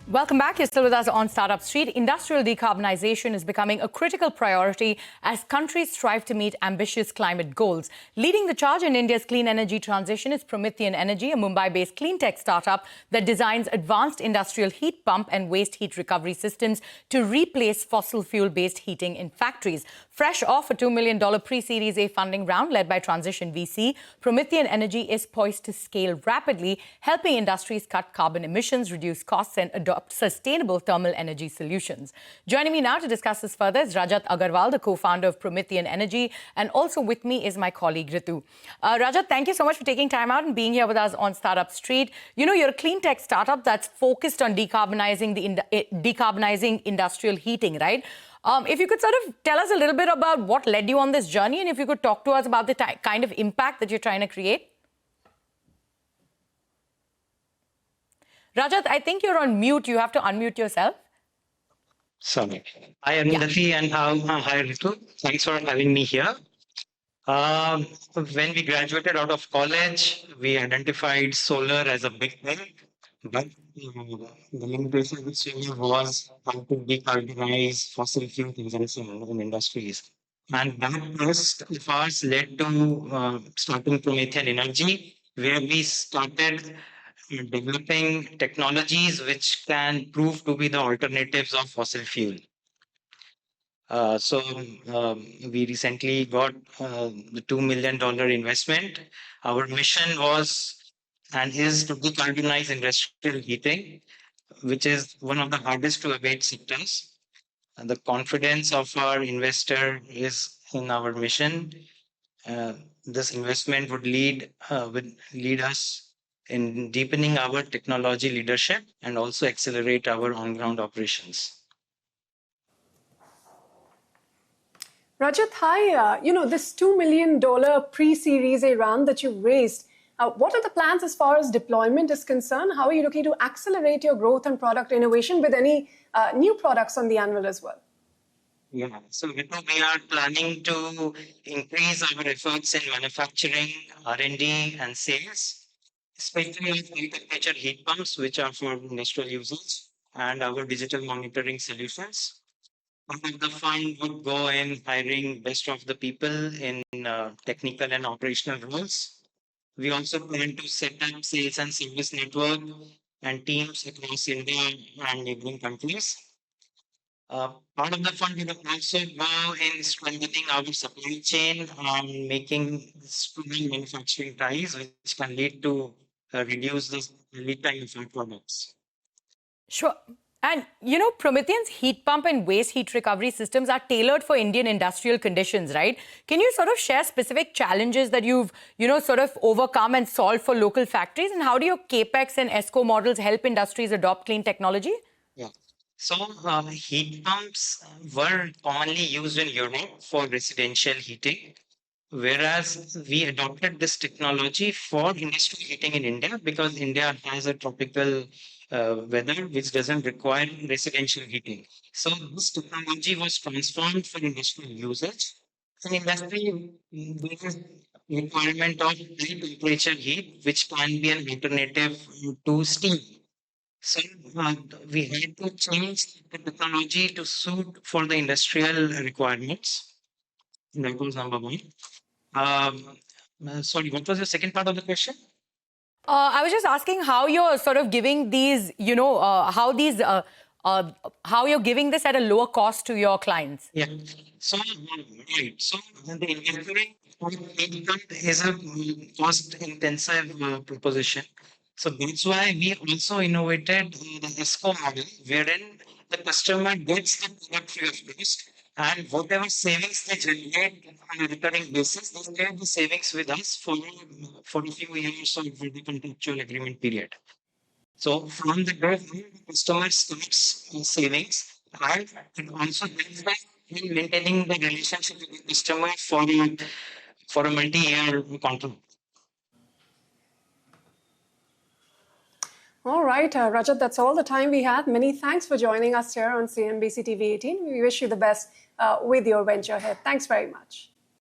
Welcome back. You're still with us on Startup Street. Industrial decarbonization is becoming a critical priority as countries strive to meet ambitious climate goals. Leading the charge in India's clean energy transition is Promethean Energy, a Mumbai-based Cleantech startup that designs advanced industrial heat pump and waste heat recovery systems to replace fossil fuel-based heating in factories. Fresh off a $2 million pre-Series A funding round led by Transition VC, Promethean Energy is poised to scale rapidly, helping industries cut carbon emissions, reduce costs and adopt sustainable thermal energy solutions. Joining me now to discuss this further is Rajat Agarwal, the co-founder of Promethean Energy, and also with me is my colleague Ritu. Rajat, thank you so much for taking time out and being here with us on Startup Street. You know, you're a clean tech startup that's focused on decarbonizing industrial heating, right? If you could sort of tell us a little bit about what led you on this journey, and if you could talk to us about the kind of impact that you're trying to create. Rajat, I think you're on mute. You have to unmute yourself. Sorry. Hi, Arundhati, and hi, Ritu. Thanks for having me here. When we graduated out of college, we identified solar as a big thing, but the limitation which we was how to decarbonize fossil fuel consumption in industries. And that first of ours led to starting Promethean Energy, where we started developing technologies which can prove to be the alternatives of fossil fuel. We recently got the $2 million investment. Our mission was and is to decarbonize industrial heating, which is one of the hardest to abate sectors. And the confidence of our investor is in our mission. This investment would lead us in deepening our technology leadership and also accelerate our on-ground operations. Rajat, hi. This $2 million pre-Series A round that you raised, what are the plans as far as deployment is concerned? How are you looking to accelerate your growth and product innovation with any new products on the anvil as well? Yeah, so we are planning to increase our efforts in manufacturing, R&D, and sales, especially on high-temperature heat pumps, which are for industrial users, and our digital monitoring solutions. Part of the fund would go in hiring best of the people in technical and operational roles. We also plan to set up sales and service network and teams across India and neighboring countries. Part of the fund will also go in strengthening our supply chain and making strong manufacturing ties, which can lead to reduce the lead time of our products. Sure. And, you know, Promethean's heat pump and waste heat recovery systems are tailored for Indian industrial conditions, right? Can you sort of share specific challenges that you've, sort of overcome and solved for local factories? And how do your CAPEX and ESCO models help industries adopt clean technology? Yeah. So heat pumps were commonly used in Europe for residential heating, whereas we adopted this technology for industrial heating in India because India has a tropical weather which doesn't require residential heating. So this technology was transformed for industrial usage. In industry, there is requirement of high temperature heat, which can be an alternative to steam. So we had to change the technology to suit for the industrial requirements. That was number one. Sorry, what was the second part of the question? I was just asking how you're sort of giving these, how you're giving this at a lower cost to your clients. Yeah. So, right. So the engineering is a cost-intensive proposition. So that's why we also innovated the ESCO model, wherein the customer gets the product free of cost, and whatever savings they generate on a recurring basis, they share the savings with us for a few years or for the contractual agreement period. So from the day the customer starts savings, and it also helps us in maintaining the relationship with the customer for a multi-year contract. All right, Rajat, that's all the time we had. Many thanks for joining us here on CNBC-TV18. We wish you the best with your venture ahead. Thanks very much.